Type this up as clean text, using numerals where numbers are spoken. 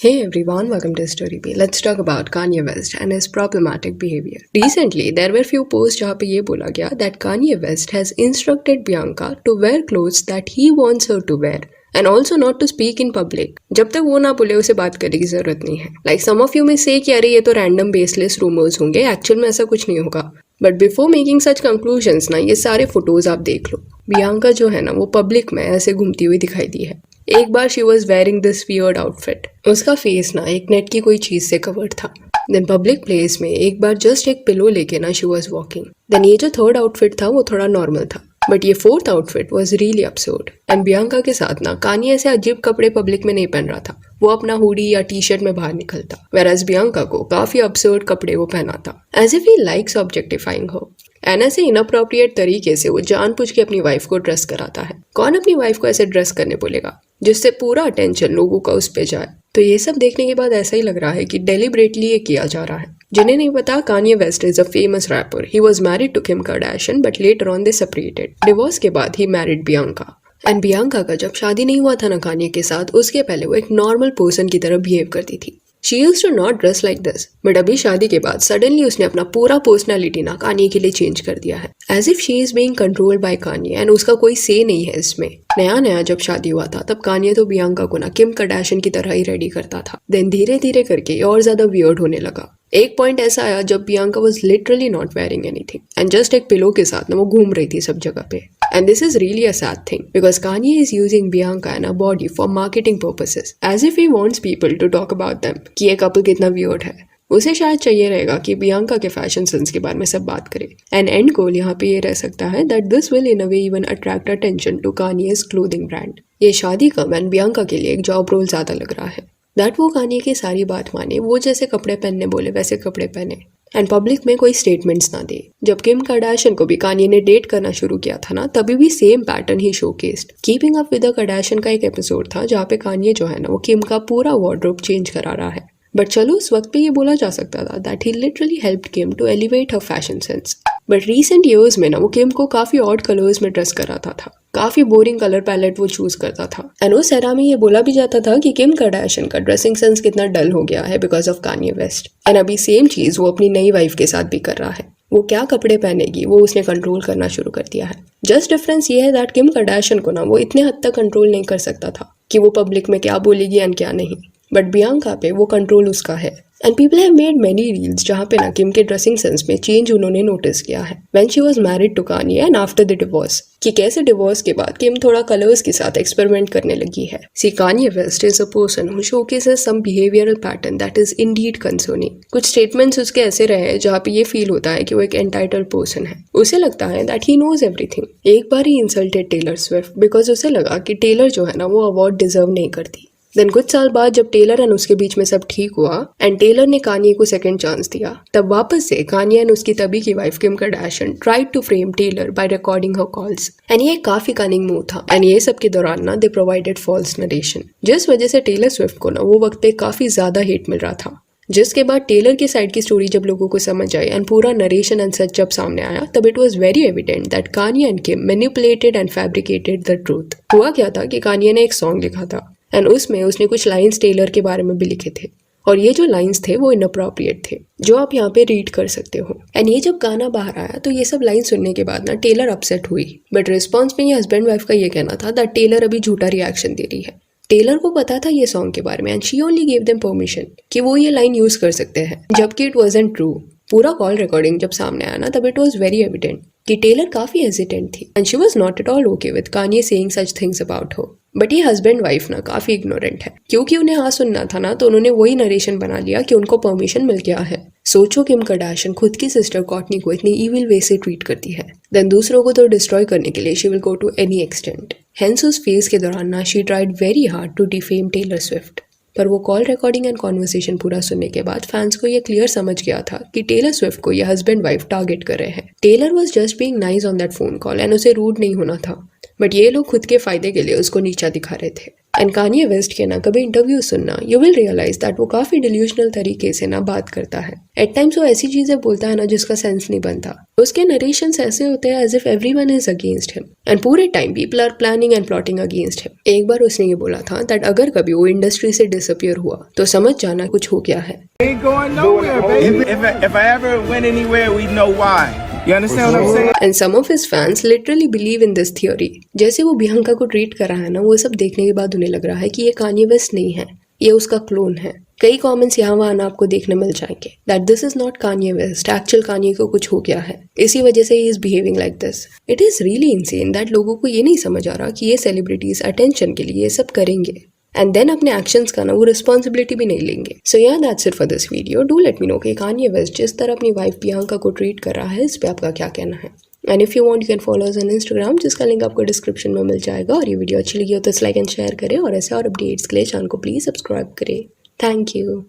Hey everyone, welcome to Story P. Let's talk about Kanye West and his problematic behavior. Recently, there were few posts जहाँ पे ये बोला गया that Kanye West has instructed Bianca to wear clothes that he wants her to wear and also not to speak in public. जब तक वो ना बोले उसे बात करने की जरूरत नहीं है. Like some of you may say कि अरे ये तो random baseless rumors होंगे, actual में ऐसा कुछ नहीं होगा. But before making such conclusions ना ये सारे फोटोज आप देख लो. बियांका जो है ना वो पब्लिक में ऐसे घूमती हुई दिखाई दी है. एक बार she was wearing this weird outfit. उसका फेस ना एक नेट की कोई चीज से कवर्ड था. देन पब्लिक प्लेस में एक बार जस्ट एक पिलो लेके ना शी वॉज वॉकिंग. देन ये जो थर्ड आउटफिट था वो थोड़ा नॉर्मल था, बट ये fourth outfit was really absurd. And Bianca के साथ ना कानी ऐसे अजीब कपड़े पब्लिक में नहीं पहन रहा था. वो अपना हुडी या टी शर्ट में बाहर निकलता, whereas बियांका को काफी absurd कपड़े वो पहनाता, as if he likes objectifying her. And ऐसे इनअप्रोप्रिएट तरीके से वो जानबूझ के अपनी वाइफ को ड्रेस कराता है. कौन अपनी वाइफ को ऐसे ड्रेस करने बोलेगा जिससे पूरा अटेंशन लोगों का उस पे जाए? तो ये सब देखने के बाद ऐसा ही लग रहा है कि डेलिबरेटली ये किया जा रहा है. जिन्हें नहीं पता, Kanye West is a famous rapper. He was married to Kim Kardashian but later on they separated. Divorce के बाद he married Bianca. And Bianca का जब शादी नहीं हुआ था ना कान्ये के साथ, उसके पहले वो एक नॉर्मल पर्सन की तरह बिहेव करती थी. She used to not dress like this. But अभी शादी के बाद सडनली उसने अपना पूरा पर्सनैलिटी ना कान्ये के लिए चेंज कर दिया है. As if she is being controlled by Kanye and उसका कोई से नहीं है इसमें. नया नया जब शादी हुआ था तब कान्ये तो बियांका को ना किम कार्दाशियन की तरह ही रेडी करता था. देन धीरे धीरे करके और ज्यादा वियर्ड होने लगा. एक पॉइंट ऐसा आया जब Bianca was literally not wearing anything and just एक पिलो के साथ ना वो घूम रही थी सब जगह पे. And this is really a sad thing because Kanye is using Bianca and her body for marketing purposes, as if he wants people to talk about them कि ये कपल कितना weird है. उसे शायद चाहिए रहेगा कि बियांका के फैशन सेंस के बारे में सब बात करे. एंड एंड गोल यहाँ पे ये रह सकता है that this will in a way even attract attention to Kanye's clothing brand. ये शादी कम एंड बियांका के लिए एक जॉब रोल ज्यादा लग रहा है. दैट वो कान्ये की सारी बात माने, वो जैसे कपड़े पहनने बोले वैसे कपड़े पहने एंड पब्लिक में कोई स्टेटमेंट्स ना दे. जब किम कार्दाशियन को भी कान्ये ने डेट करना शुरू किया था ना, तभी भी same pattern he showcased. Keeping up with the Kardashian का एक एपिसोड था जहाँ पे कान्ये जो है ना वो किम का पूरा वार्डरोब चेंज करा रहा है. बट चलो उस वक्त पे ये बोला जा सकता था that he literally helped Kim to elevate her fashion sense. But recent years में ना वो किम को काफी ऑड कलर्स में ड्रेस कराता था. काफी बोरिंग कलर पैलेट वो चूज करता था. एंड उस एरा में ये बोला भी जाता था कि किम कार्दाशियन का ड्रेसिंग सेंस कितना डल हो गया है because of Kanye West. And अभी सेम चीज वो अपनी नई वाइफ के साथ भी कर रहा है. वो क्या कपड़े पहनेगी वो उसने कंट्रोल करना शुरू कर दिया है. जस्ट डिफरेंस ये है दैट किम कार्दाशियन को ना वो इतने हद तक कंट्रोल नहीं कर सकता था कि वो पब्लिक में क्या बोलेगी एंड क्या नहीं. बट बियांका पे वो कंट्रोल उसका है. And people have made many reels जहाँ पे ना किम के ड्रेसिंग सेंस में चेंज उन्होंने नोटिस किया है when she was married to Kanye and after the divorce, कि कैसे डिवोर्स के बाद किम थोड़ा कलर्स के साथ एक्सपेरिमेंट करने लगी है. See Kanye West is a person who showcases some behavioural pattern that is indeed concerning. कुछ स्टेटमेंट्स उसके ऐसे रहे जहाँ पे ये फील होता है कि वो एक एंटाइटल्ड पर्सन है. उसे लगता है दैट ही नोज एवरीथिंग. एक बार ही इंसल्टेड टेलर स्विफ्ट बिकॉज उसे लगा कि टेलर जो है ना वो अवार्ड डिजर्व नहीं करती. देन कुछ साल बाद जब टेलर एंड उसके बीच में सब ठीक हुआ एंड टेलर ने कान्ये को सेकंड चांस दिया, तब वापस से कान्ये एंड उसकी तभी की wife Kim Kardashian tried to frame Taylor by recording her calls. And ये काफी कनिंग मूव था. एंड ये सब के दौरान ना दे प्रोवाइडेड फॉल्स नरेशन, जिस वजह से टेलर स्विफ्ट को ना वो वक्त पे काफी ज्यादा हेट मिल रहा था. जिसके बाद टेलर की साइड की स्टोरी जब लोगों को समझ आई एंड पूरा नरेशन एंड सच जब सामने आया, तब it was very evident that Kanye and Kim manipulated and fabricated the truth. हुआ क्या था कि कान्ये ने एक सॉन्ग लिखा था एंड उसमें उसने कुछ लाइंस टेलर के बारे में भी लिखे थे. और ये जो लाइंस थे वो इनअप्रोप्रिएट थे, जो आप यहाँ पे रीड कर सकते हो. एंड ये जब गाना बाहर आया तो ये सब लाइन सुनने के बाद ना टेलर अपसेट हुई. बट रिस्पॉन्स में ये हस्बैंड वाइफ का ये कहना था दैट टेलर अभी झूठा रिएक्शन दे रही है. टेलर को पता था ये सॉन्ग के बारे में and she only give them permission कि वो ये लाइन यूज कर सकते हैं, जबकि इट वाजंट ट्रू. पूरा कॉल रिकॉर्डिंग जब सामने आया ना, तब इट वाज वेरी एविडेंट कि टेलर काफी हेजिटेंट थी and she was not at all okay with Kanye saying such things about her. But ये हस्बैंड वाइफ ना काफी इग्नोरेंट है, क्योंकि उन्हें हाँ सुनना था ना, तो उन्होंने वही नरेशन बना लिया कि उनको परमिशन मिल गया है. सोचो किम कार्दाशियन खुद की सिस्टर कॉर्टनी को इतनी इविल वे से ट्रीट करती है, देन दूसरों को तो डिस्ट्रॉय करने के लिए she will go to any extent. Hence उस फेज के दौरान ना she tried very hard to defame Taylor Swift. पर वो कॉल रिकॉर्डिंग एंड कॉन्वर्सेशन पूरा सुनने के बाद फैंस को ये क्लियर समझ गया था कि टेलर स्विफ्ट को ये हस्बैंड वाइफ टारगेट कर रहे हैं. Taylor was just being nice on that phone call and उसे रूड नहीं होना था, बट ये लोग खुद के फायदे के लिए उसको नीचा दिखा रहे थे. एंड कान्ये वेस्ट के ना कभी इंटरव्यू सुनना, यू विल रियलाइज दैट वो काफी डिल्यूजनल तरीके से ना बात करता है। एट टाइम्स वो ऐसी चीजें बोलता है ना जिसका सेंस नहीं बनता। उसके नरेशंस ऐसे होते हैं as if everyone is against him and पूरे time people are planning and plotting against him. एक बार उसने ये बोला था दैट अगर कभी वो इंडस्ट्री से डिसअपियर हुआ तो समझ जाना कुछ हो गया है। Ain't going nowhere, baby. If I ever went anywhere, we'd know why. You understand what I'm saying? And some of his fans literally believe in this theory. जैसे वो बियांका को ट्रीट कर रहा है ना, वो सब देखने के बाद उन्हें लग रहा है कि ये कान्ये वेस्ट नहीं है, ये उसका क्लोन है। कई कमेंट्स यहाँ वहाँ आपको देखने मिल जाएंगे that this is not Kanye West, actual Kanye को कुछ हो गया है, इसी वजह से he is behaving like this. It is really insane that लोगों को ये नहीं समझ आ रहा कि ये सेलिब्रिटीज अटेंशन के लिए ये सब करेंगे एंड देन अपने एक्शंस का ना वो रिस्पॉन्सिबिलिटी भी नहीं लेंगे। सो या that's it for this video. Do let me know कि कान्ये वेस्ट जिस तरह अपनी वाइफ बियांका को ट्रीट कर रहा है, इस पे आपका क्या कहना है। And if you want you can follow us on Instagram, जिसका लिंक आपको डिस्क्रिप्शन में मिल जाएगा। और ये वीडियो अच्छी लगी हो तो लाइक एंड शेयर करें और ऐसे और अपडेट्स के लिए चैनल को प्लीज सब्सक्राइब करें। Thank you.